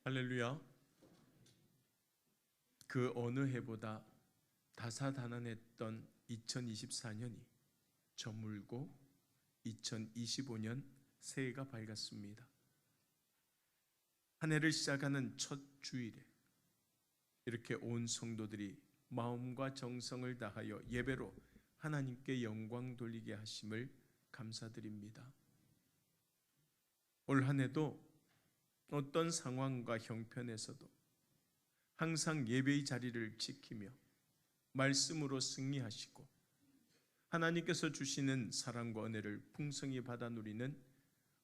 할렐루야. 그 어느 해보다 다사다난했던 2024년이 저물고 2025년 새해가 밝았습니다. 한 해를 시작하는 첫 주일에 이렇게 온 성도들이 마음과 정성을 다하여 예배로 하나님께 영광 돌리게 하심을 감사드립니다. 올 한 해도 어떤 상황과 형편에서도 항상 예배의 자리를 지키며 말씀으로 승리하시고 하나님께서 주시는 사랑과 은혜를 풍성히 받아 누리는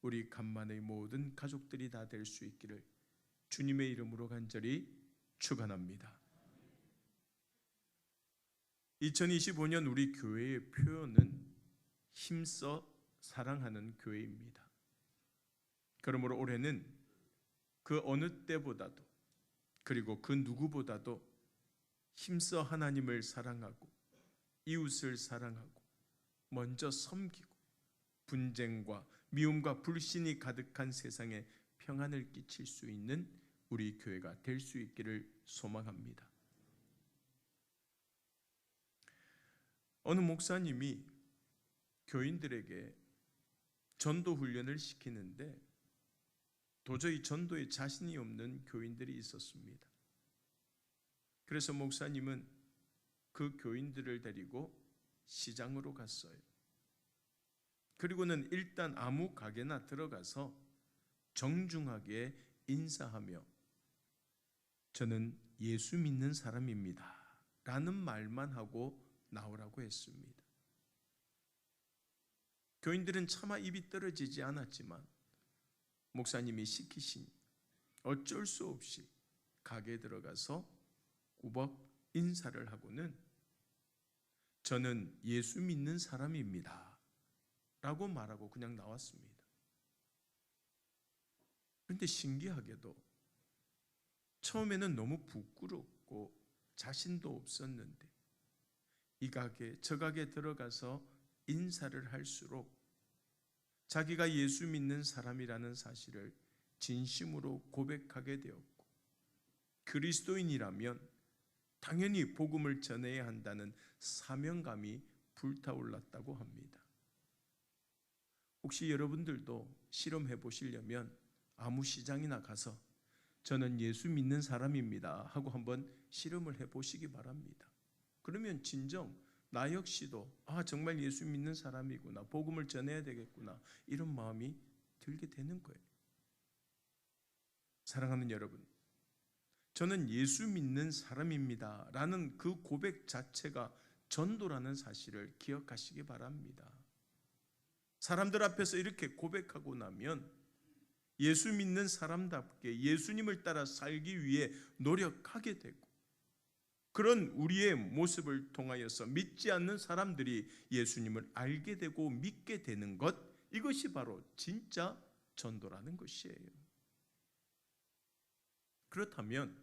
우리 간만의 모든 가족들이 다 될 수 있기를 주님의 이름으로 간절히 축원합니다. 2025년 우리 교회의 표현은 힘써 사랑하는 교회입니다. 그러므로 올해는 그 어느 때보다도 그리고 그 누구보다도 힘써 하나님을 사랑하고 이웃을 사랑하고 먼저 섬기고 분쟁과 미움과 불신이 가득한 세상에 평안을 끼칠 수 있는 우리 교회가 될 수 있기를 소망합니다. 어느 목사님이 교인들에게 전도 훈련을 시키는데 도저히 전도에 자신이 없는 교인들이 있었습니다. 그래서 목사님은 그 교인들을 데리고 시장으로 갔어요. 그리고는 일단 아무 가게나 들어가서 정중하게 인사하며 저는 예수 믿는 사람입니다 라는 말만 하고 나오라고 했습니다. 교인들은 차마 입이 떨어지지 않았지만 목사님이 시키시니 어쩔 수 없이 가게에 들어가서 꾸벅 인사를 하고는 저는 예수 믿는 사람입니다 라고 말하고 그냥 나왔습니다. 그런데 신기하게도 처음에는 너무 부끄럽고 자신도 없었는데 이 가게 저 가게 들어가서 인사를 할수록 자기가 예수 믿는 사람이라는 사실을 진심으로 고백하게 되었고 그리스도인이라면 당연히 복음을 전해야 한다는 사명감이 불타올랐다고 합니다. 혹시 여러분들도 실험해 보시려면 아무 시장이나 가서 저는 예수 믿는 사람입니다 하고 한번 실험을 해 보시기 바랍니다. 그러면 진정 나 역시도 정말 예수 믿는 사람이구나, 복음을 전해야 되겠구나 이런 마음이 들게 되는 거예요. 사랑하는 여러분, 저는 예수 믿는 사람입니다 라는 그 고백 자체가 전도라는 사실을 기억하시기 바랍니다. 사람들 앞에서 이렇게 고백하고 나면 예수 믿는 사람답게 예수님을 따라 살기 위해 노력하게 되고 그런 우리의 모습을 통하여서 믿지 않는 사람들이 예수님을 알게 되고 믿게 되는 것, 이것이 바로 진짜 전도라는 것이에요. 그렇다면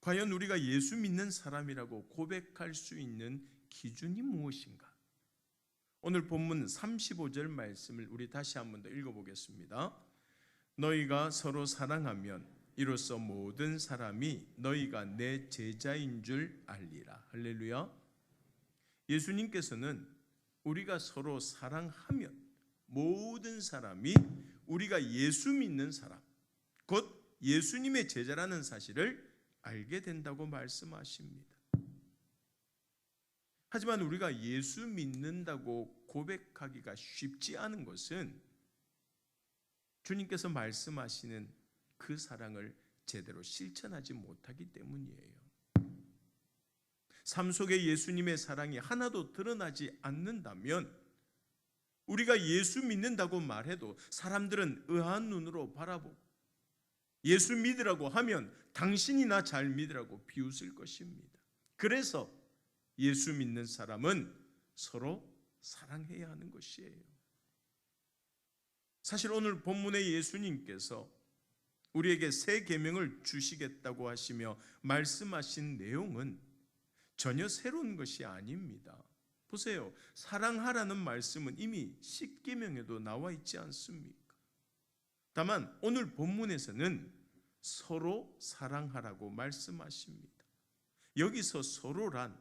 과연 우리가 예수 믿는 사람이라고 고백할 수 있는 기준이 무엇인가? 오늘 본문 35절 말씀을 우리 다시 한 번 더 읽어보겠습니다. 너희가 서로 사랑하면 이로써 모든 사람이 너희가 내 제자인 줄 알리라. 할렐루야. 예수님께서는 우리가 서로 사랑하면 모든 사람이 우리가 예수 믿는 사람, 곧 예수님의 제자라는 사실을 알게 된다고 말씀하십니다. 하지만 우리가 예수 믿는다고 고백하기가 쉽지 않은 것은 주님께서 말씀하시는 그 사랑을 제대로 실천하지 못하기 때문이에요. 삶 속에 예수님의 사랑이 하나도 드러나지 않는다면 우리가 예수 믿는다고 말해도 사람들은 의아한 눈으로 바라보고 예수 믿으라고 하면 당신이나 잘 믿으라고 비웃을 것입니다. 그래서 예수 믿는 사람은 서로 사랑해야 하는 것이에요. 사실 오늘 본문의 예수님께서 우리에게 새 계명을 주시겠다고 하시며 말씀하신 내용은 전혀 새로운 것이 아닙니다. 보세요. 사랑하라는 말씀은 이미 십계명에도 나와 있지 않습니까? 다만 오늘 본문에서는 서로 사랑하라고 말씀하십니다. 여기서 서로란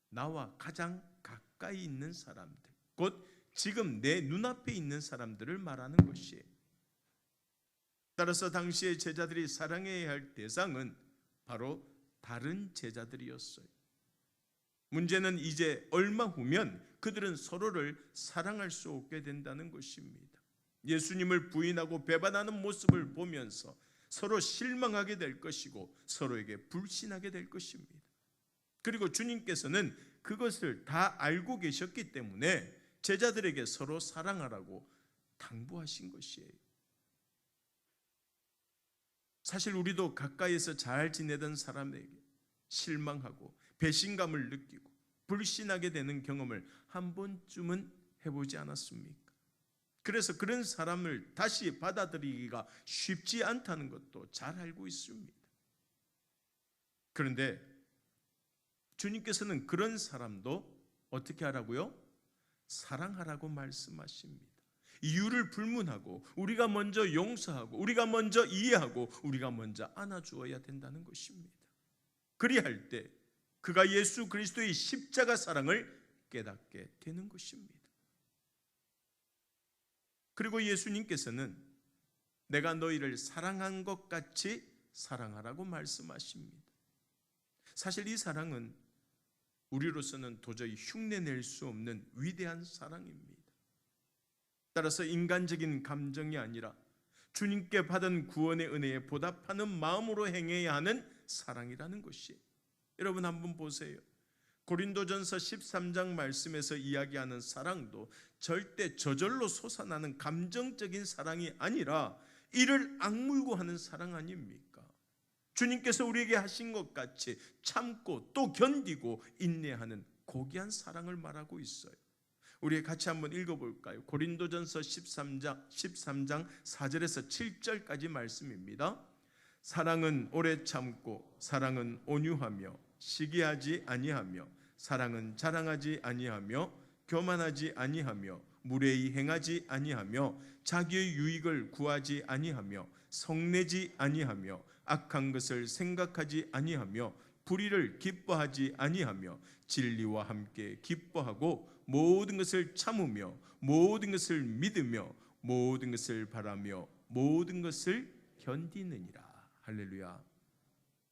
나와 가장 가까이 있는 사람들, 곧 지금 내 눈앞에 있는 사람들을 말하는 것이에요. 따라서 당시의 제자들이 사랑해야 할 대상은 바로 다른 제자들이었어요. 문제는 이제 얼마 후면 그들은 서로를 사랑할 수 없게 된다는 것입니다. 예수님을 부인하고 배반하는 모습을 보면서 서로 실망하게 될 것이고 서로에게 불신하게 될 것입니다. 그리고 주님께서는 그것을 다 알고 계셨기 때문에 제자들에게 서로 사랑하라고 당부하신 것이에요. 사실 우리도 가까이에서 잘 지내던 사람에게 실망하고 배신감을 느끼고 불신하게 되는 경험을 한 번쯤은 해보지 않았습니까? 그래서 그런 사람을 다시 받아들이기가 쉽지 않다는 것도 잘 알고 있습니다. 그런데 주님께서는 그런 사람도 어떻게 하라고요? 사랑하라고 말씀하십니다. 이유를 불문하고 우리가 먼저 용서하고 우리가 먼저 이해하고 우리가 먼저 안아주어야 된다는 것입니다. 그리할 때 그가 예수 그리스도의 십자가 사랑을 깨닫게 되는 것입니다. 그리고 예수님께서는 내가 너희를 사랑한 것 같이 사랑하라고 말씀하십니다. 사실 이 사랑은 우리로서는 도저히 흉내낼 수 없는 위대한 사랑입니다. 따라서 인간적인 감정이 아니라 주님께 받은 구원의 은혜에 보답하는 마음으로 행해야 하는 사랑이라는 것이에요. 여러분 한번 보세요. 고린도전서 13장 말씀에서 이야기하는 사랑도 절대 저절로 솟아나는 감정적인 사랑이 아니라 이를 악물고 하는 사랑 아닙니까? 주님께서 우리에게 하신 것 같이 참고 또 견디고 인내하는 고귀한 사랑을 말하고 있어요. 우리 같이 한번 읽어볼까요? 고린도전서 13장 4절에서 7절까지 말씀입니다. 사랑은 오래 참고 사랑은 온유하며 시기하지 아니하며 사랑은 자랑하지 아니하며 교만하지 아니하며 무례히 행하지 아니하며 자기의 유익을 구하지 아니하며 성내지 아니하며 악한 것을 생각하지 아니하며 불의를 기뻐하지 아니하며 진리와 함께 기뻐하고 모든 것을 참으며 모든 것을 믿으며 모든 것을 바라며 모든 것을 견디느니라. 할렐루야.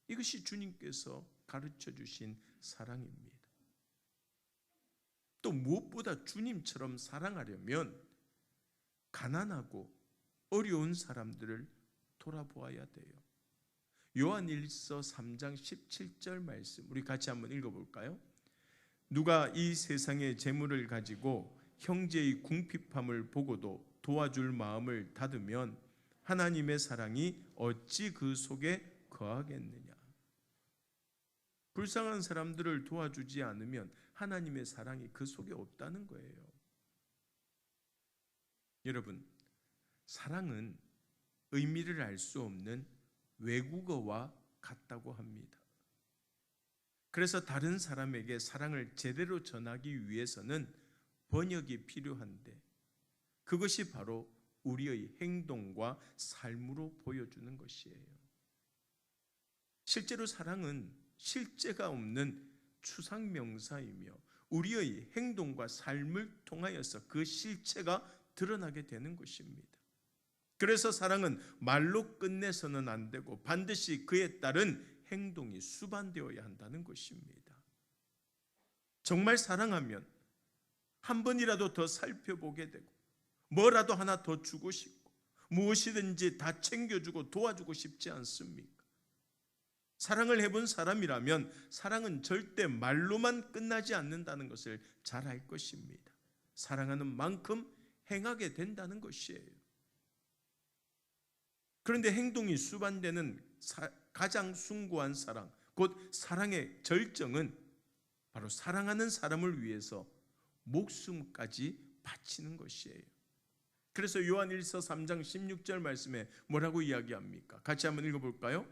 이것이 주님께서 가르쳐 주신 사랑입니다. 또 무엇보다 주님처럼 사랑하려면 가난하고 어려운 사람들을 돌아보아야 돼요. 요한일서 3장 17절 말씀 우리 같이 한번 읽어볼까요? 누가 이 세상의 재물을 가지고 형제의 궁핍함을 보고도 도와줄 마음을 닫으면 하나님의 사랑이 어찌 그 속에 거하겠느냐. 불쌍한 사람들을 도와주지 않으면 하나님의 사랑이 그 속에 없다는 거예요. 여러분, 사랑은 의미를 알 수 없는 외국어와 같다고 합니다. 그래서 다른 사람에게 사랑을 제대로 전하기 위해서는 번역이 필요한데 그것이 바로 우리의 행동과 삶으로 보여주는 것이에요. 실제로 사랑은 실제가 없는 추상명사이며 우리의 행동과 삶을 통하여서 그 실체가 드러나게 되는 것입니다. 그래서 사랑은 말로 끝내서는 안 되고 반드시 그에 따른 행동이 수반되어야 한다는 것입니다. 정말 사랑하면 한 번이라도 더 살펴보게 되고 뭐라도 하나 더 주고 싶고 무엇이든지 다 챙겨주고 도와주고 싶지 않습니까? 사랑을 해본 사람이라면 사랑은 절대 말로만 끝나지 않는다는 것을 잘 알 것입니다. 사랑하는 만큼 행하게 된다는 것이에요. 그런데 행동이 수반되는 가장 숭고한 사랑, 곧 사랑의 절정은 바로 사랑하는 사람을 위해서 목숨까지 바치는 것이에요. 그래서 요한일서 3장 16절 말씀에 뭐라고 이야기합니까? 같이 한번 읽어볼까요?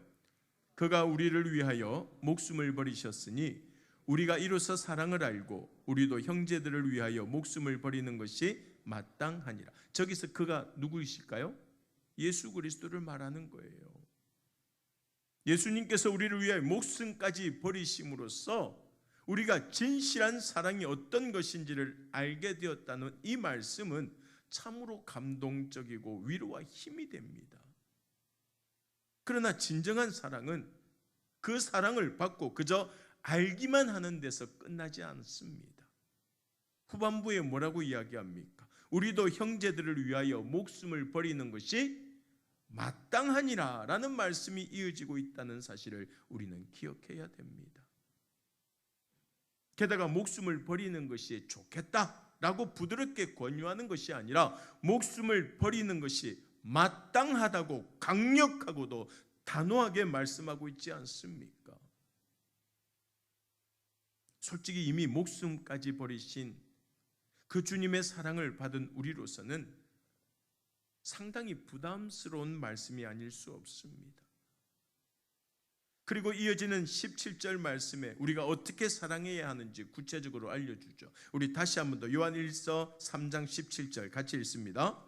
그가 우리를 위하여 목숨을 버리셨으니 우리가 이로써 사랑을 알고 우리도 형제들을 위하여 목숨을 버리는 것이 마땅하니라. 저기서 그가 누구이실까요? 예수 그리스도를 말하는 거예요. 예수님께서 우리를 위하여 목숨까지 버리심으로써 우리가 진실한 사랑이 어떤 것인지를 알게 되었다는 이 말씀은 참으로 감동적이고 위로와 힘이 됩니다. 그러나 진정한 사랑은 그 사랑을 받고 그저 알기만 하는 데서 끝나지 않습니다. 후반부에 뭐라고 이야기합니까? 우리도 형제들을 위하여 목숨을 버리는 것이 마땅하니라 라는 말씀이 이어지고 있다는 사실을 우리는 기억해야 됩니다. 게다가 목숨을 버리는 것이 좋겠다라고 부드럽게 권유하는 것이 아니라 목숨을 버리는 것이 마땅하다고 강력하고도 단호하게 말씀하고 있지 않습니까? 솔직히 이미 목숨까지 버리신 그 주님의 사랑을 받은 우리로서는 상당히 부담스러운 말씀이 아닐 수 없습니다. 그리고 이어지는 17절 말씀에 우리가 어떻게 사랑해야 하는지 구체적으로 알려주죠. 우리 다시 한 번 더 요한일서 3장 17절 같이 읽습니다.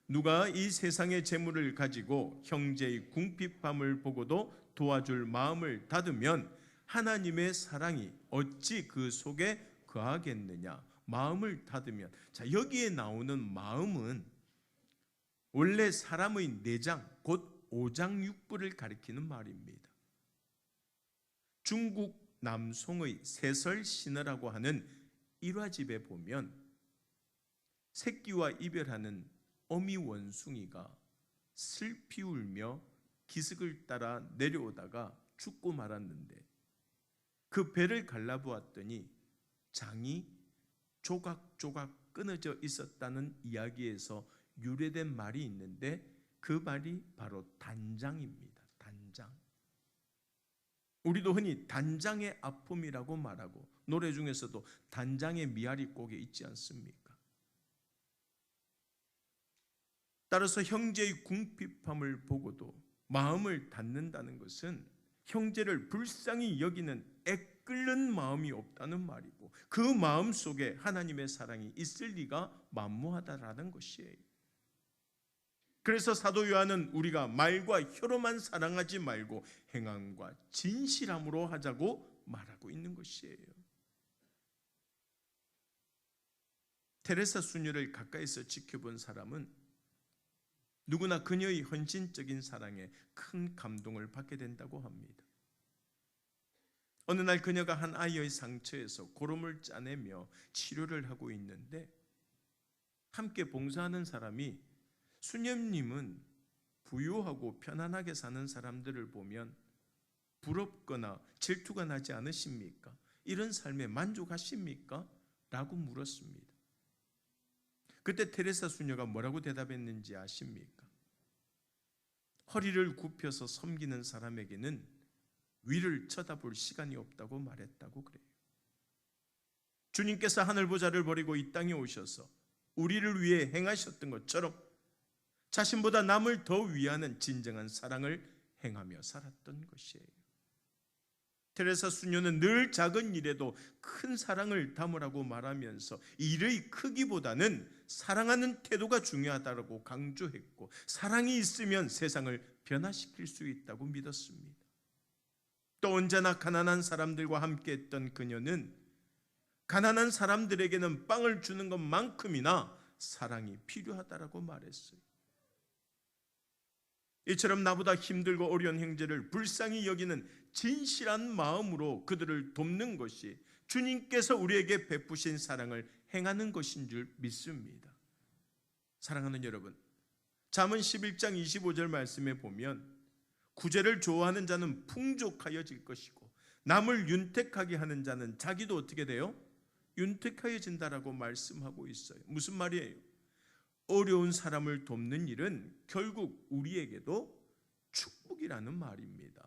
누가 이 세상의 재물을 가지고 형제의 궁핍함을 보고도 도와줄 마음을 닫으면 하나님의 사랑이 어찌 그 속에 거하겠느냐. 마음을 닫으면, 자, 여기에 나오는 마음은 원래 사람의 내장, 곧 오장육부를 가리키는 말입니다. 중국 남송의 세설신어라고 하는 일화집에 보면 새끼와 이별하는 어미 원숭이가 슬피 울며 기슭을 따라 내려오다가 죽고 말았는데 그 배를 갈라보았더니 장이 조각조각 끊어져 있었다는 이야기에서 유래된 말이 있는데 그 말이 바로 단장입니다. 단장. 우리도 흔히 단장의 아픔이라고 말하고 노래 중에서도 단장의 미아리 곡에 있지 않습니까? 따라서 형제의 궁핍함을 보고도 마음을 닫는다는 것은 형제를 불쌍히 여기는 애끓는 마음이 없다는 말이고 그 마음 속에 하나님의 사랑이 있을 리가 만무하다라는 것이에요. 그래서 사도 요한은 우리가 말과 혀로만 사랑하지 말고 행함과 진실함으로 하자고 말하고 있는 것이에요. 테레사 수녀를 가까이서 지켜본 사람은 누구나 그녀의 헌신적인 사랑에 큰 감동을 받게 된다고 합니다. 어느 날 그녀가 한 아이의 상처에서 고름을 짜내며 치료를 하고 있는데 함께 봉사하는 사람이 수녀님은 부유하고 편안하게 사는 사람들을 보면 부럽거나 질투가 나지 않으십니까? 이런 삶에 만족하십니까? 라고 물었습니다. 그때 테레사 수녀가 뭐라고 대답했는지 아십니까? 허리를 굽혀서 섬기는 사람에게는 위를 쳐다볼 시간이 없다고 말했다고 그래요. 주님께서 하늘보좌를 버리고 이 땅에 오셔서 우리를 위해 행하셨던 것처럼 자신보다 남을 더 위하는 진정한 사랑을 행하며 살았던 것이에요. 테레사 수녀는 늘 작은 일에도 큰 사랑을 담으라고 말하면서 일의 크기보다는 사랑하는 태도가 중요하다고 강조했고 사랑이 있으면 세상을 변화시킬 수 있다고 믿었습니다. 또 언제나 가난한 사람들과 함께 했던 그녀는 가난한 사람들에게는 빵을 주는 것만큼이나 사랑이 필요하다고 말했어요. 이처럼 나보다 힘들고 어려운 형제를 불쌍히 여기는 진실한 마음으로 그들을 돕는 것이 주님께서 우리에게 베푸신 사랑을 행하는 것인 줄 믿습니다. 사랑하는 여러분, 잠언 11장 25절 말씀에 보면 구제를 좋아하는 자는 풍족하여질 것이고 남을 윤택하게 하는 자는 자기도 어떻게 돼요? 윤택하여진다라고 말씀하고 있어요. 무슨 말이에요? 어려운 사람을 돕는 일은 결국 우리에게도 축복이라는 말입니다.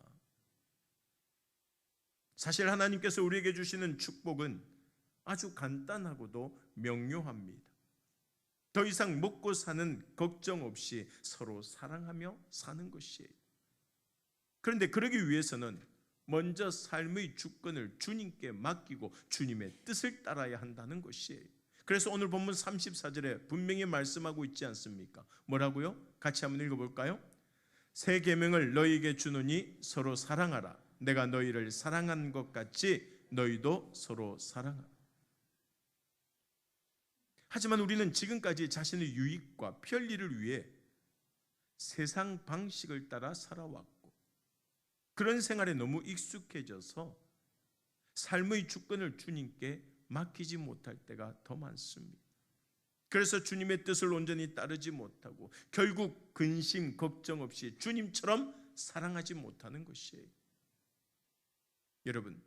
사실 하나님께서 우리에게 주시는 축복은 아주 간단하고도 명료합니다. 더 이상 먹고 사는 걱정 없이 서로 사랑하며 사는 것이에요. 그런데 그러기 위해서는 먼저 삶의 주권을 주님께 맡기고 주님의 뜻을 따라야 한다는 것이에요. 그래서 오늘 본문 34절에 분명히 말씀하고 있지 않습니까? 뭐라고요? 같이 한번 읽어볼까요? 새 계명을 너희에게 주노니 서로 사랑하라. 내가 너희를 사랑한 것 같이 너희도 서로 사랑하라. 하지만 우리는 지금까지 자신의 유익과 편리를 위해 세상 방식을 따라 살아왔고, 그런 생활에 너무 익숙해져서 삶의 주권을 주님께 맡기지 못할 때가 더 많습니다. 그래서 주님의 뜻을 온전히 따르지 못하고 결국 근심, 걱정 없이 주님처럼 사랑하지 못하는 것이에요. 여러분,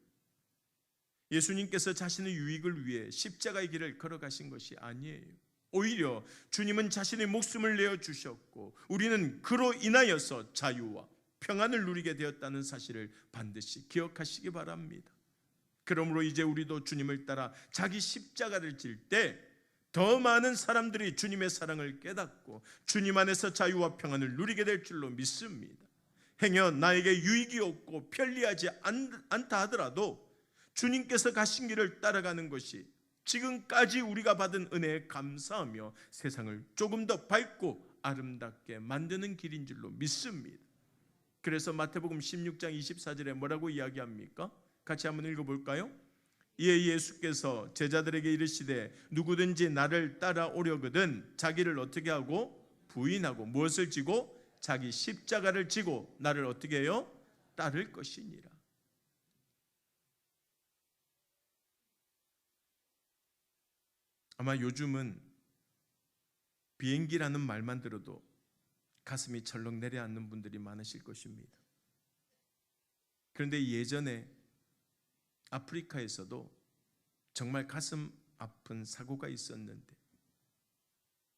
예수님께서 자신의 유익을 위해 십자가의 길을 걸어가신 것이 아니에요. 오히려 주님은 자신의 목숨을 내어주셨고 우리는 그로 인하여서 자유와 평안을 누리게 되었다는 사실을 반드시 기억하시기 바랍니다. 그러므로 이제 우리도 주님을 따라 자기 십자가를 질 때 더 많은 사람들이 주님의 사랑을 깨닫고 주님 안에서 자유와 평안을 누리게 될 줄로 믿습니다. 행여 나에게 유익이 없고 편리하지 않다 하더라도 주님께서 가신 길을 따라가는 것이 지금까지 우리가 받은 은혜에 감사하며 세상을 조금 더 밝고 아름답게 만드는 길인 줄로 믿습니다. 그래서 마태복음 16장 24절에 뭐라고 이야기합니까? 같이 한번 읽어볼까요? 이에 예수께서 제자들에게 이르시되 누구든지 나를 따라오려거든 자기를 어떻게 하고 부인하고 무엇을 지고 자기 십자가를 지고 나를 어떻게 해요? 따를 것이니라. 아마 요즘은 비행기라는 말만 들어도 가슴이 철렁 내려앉는 분들이 많으실 것입니다. 그런데 예전에 아프리카에서도 정말 가슴 아픈 사고가 있었는데,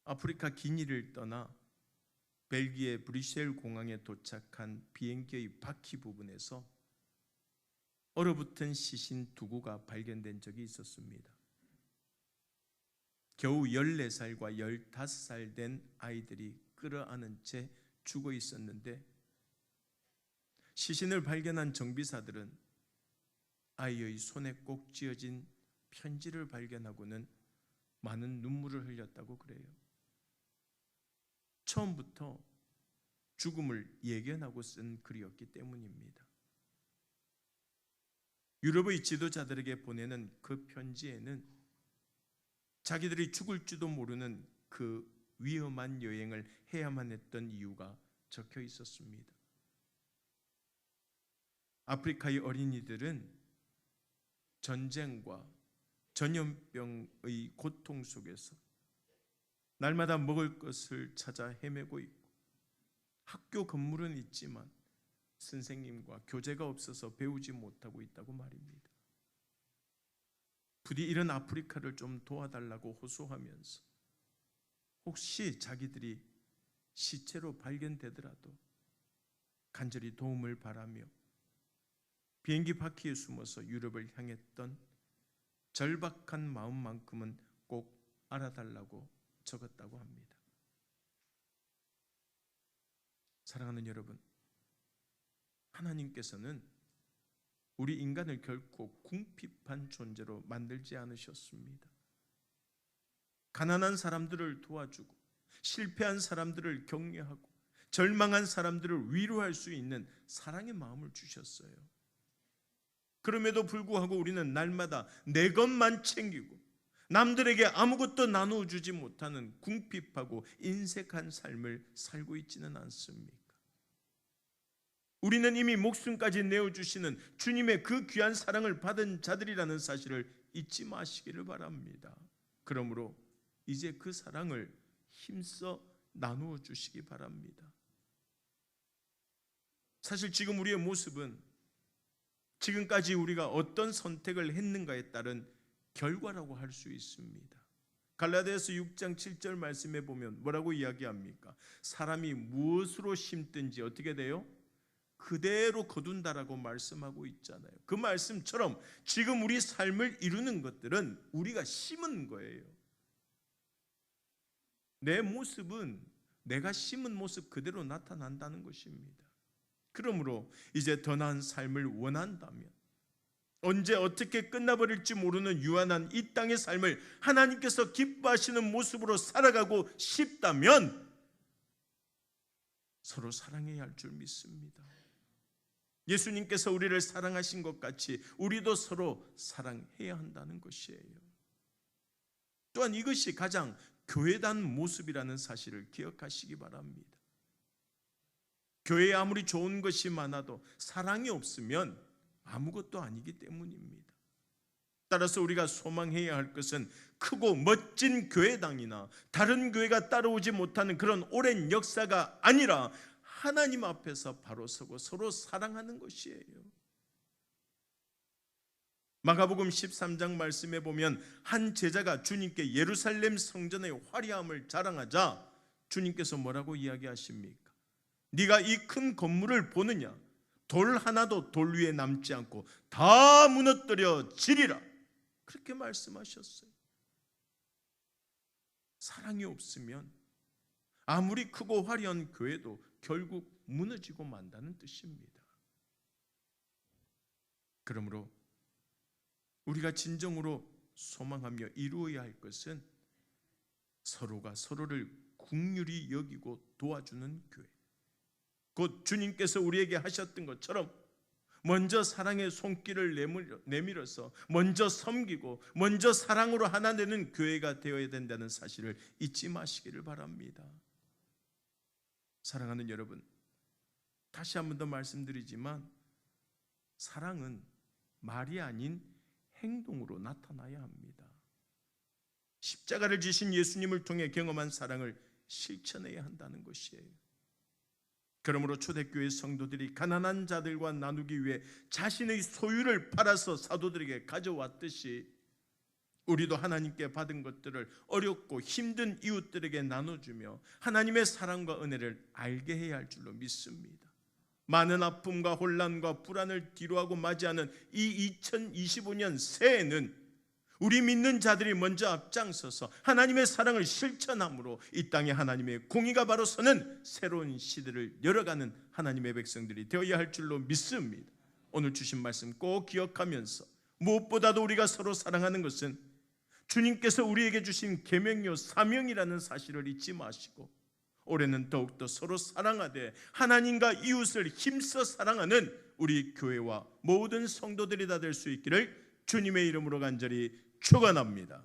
아프리카 기니를 떠나 벨기에 브뤼셀 공항에 도착한 비행기의 바퀴 부분에서 얼어붙은 시신 두 구가 발견된 적이 있었습니다. 겨우 14살과 15살 된 아이들이 끌어안은 채 죽어 있었는데, 시신을 발견한 정비사들은 아이의 손에 꼭 쥐어진 편지를 발견하고는 많은 눈물을 흘렸다고 그래요. 처음부터 죽음을 예견하고 쓴 글이었기 때문입니다. 유럽의 지도자들에게 보내는 그 편지에는 자기들이 죽을지도 모르는 그 위험한 여행을 해야만 했던 이유가 적혀 있었습니다. 아프리카의 어린이들은 전쟁과 전염병의 고통 속에서 날마다 먹을 것을 찾아 헤매고 있고, 학교 건물은 있지만 선생님과 교재가 없어서 배우지 못하고 있다고 말입니다. 부디 이런 아프리카를 좀 도와달라고 호소하면서 혹시 자기들이 시체로 발견되더라도 간절히 도움을 바라며 비행기 바퀴에 숨어서 유럽을 향했던 절박한 마음만큼은 꼭 알아달라고 적었다고 합니다. 사랑하는 여러분, 하나님께서는 우리 인간을 결코 궁핍한 존재로 만들지 않으셨습니다. 가난한 사람들을 도와주고 실패한 사람들을 격려하고 절망한 사람들을 위로할 수 있는 사랑의 마음을 주셨어요. 그럼에도 불구하고 우리는 날마다 내 것만 챙기고 남들에게 아무것도 나누어 주지 못하는 궁핍하고 인색한 삶을 살고 있지는 않습니까? 우리는 이미 목숨까지 내어주시는 주님의 그 귀한 사랑을 받은 자들이라는 사실을 잊지 마시기를 바랍니다. 그러므로 이제 그 사랑을 힘써 나누어 주시기 바랍니다. 사실 지금 우리의 모습은 지금까지 우리가 어떤 선택을 했는가에 따른 결과라고 할 수 있습니다. 갈라디아서 6장 7절 말씀에 보면 뭐라고 이야기합니까? 사람이 무엇으로 심든지 어떻게 돼요? 그대로 거둔다라고 말씀하고 있잖아요. 그 말씀처럼 지금 우리 삶을 이루는 것들은 우리가 심은 거예요. 내 모습은 내가 심은 모습 그대로 나타난다는 것입니다. 그러므로 이제 더 나은 삶을 원한다면, 언제 어떻게 끝나버릴지 모르는 유한한 이 땅의 삶을 하나님께서 기뻐하시는 모습으로 살아가고 싶다면 서로 사랑해야 할 줄 믿습니다. 예수님께서 우리를 사랑하신 것 같이 우리도 서로 사랑해야 한다는 것이에요. 또한 이것이 가장 교회다운 모습이라는 사실을 기억하시기 바랍니다. 교회에 아무리 좋은 것이 많아도 사랑이 없으면 아무것도 아니기 때문입니다. 따라서 우리가 소망해야 할 것은 크고 멋진 교회당이나 다른 교회가 따라오지 못하는 그런 오랜 역사가 아니라 하나님 앞에서 바로 서고 서로 사랑하는 것이에요. 마가복음 13장 말씀에 보면 한 제자가 주님께 예루살렘 성전의 화려함을 자랑하자 주님께서 뭐라고 이야기하십니까? 네가 이 큰 건물을 보느냐? 돌 하나도 돌 위에 남지 않고 다 무너뜨려지리라. 그렇게 말씀하셨어요. 사랑이 없으면 아무리 크고 화려한 교회도 결국 무너지고 만다는 뜻입니다. 그러므로 우리가 진정으로 소망하며 이루어야 할 것은 서로가 서로를 긍휼히 여기고 도와주는 교회, 곧 주님께서 우리에게 하셨던 것처럼 먼저 사랑의 손길을 내밀어서 먼저 섬기고 먼저 사랑으로 하나 되는 교회가 되어야 된다는 사실을 잊지 마시기를 바랍니다. 사랑하는 여러분, 다시 한 번 더 말씀드리지만 사랑은 말이 아닌 행동으로 나타나야 합니다. 십자가를 지신 예수님을 통해 경험한 사랑을 실천해야 한다는 것이에요. 그러므로 초대교회 성도들이 가난한 자들과 나누기 위해 자신의 소유를 팔아서 사도들에게 가져왔듯이 우리도 하나님께 받은 것들을 어렵고 힘든 이웃들에게 나눠주며 하나님의 사랑과 은혜를 알게 해야 할 줄로 믿습니다. 많은 아픔과 혼란과 불안을 뒤로하고 맞이하는 이 2025년 새해는 우리 믿는 자들이 먼저 앞장서서 하나님의 사랑을 실천함으로 이 땅에 하나님의 공의가 바로 서는 새로운 시대를 열어가는 하나님의 백성들이 되어야 할 줄로 믿습니다. 오늘 주신 말씀 꼭 기억하면서 무엇보다도 우리가 서로 사랑하는 것은 주님께서 우리에게 주신 계명요 사명이라는 사실을 잊지 마시고 올해는 더욱더 서로 사랑하되 하나님과 이웃을 힘써 사랑하는 우리 교회와 모든 성도들이 다 될 수 있기를 주님의 이름으로 간절히 축원합니다.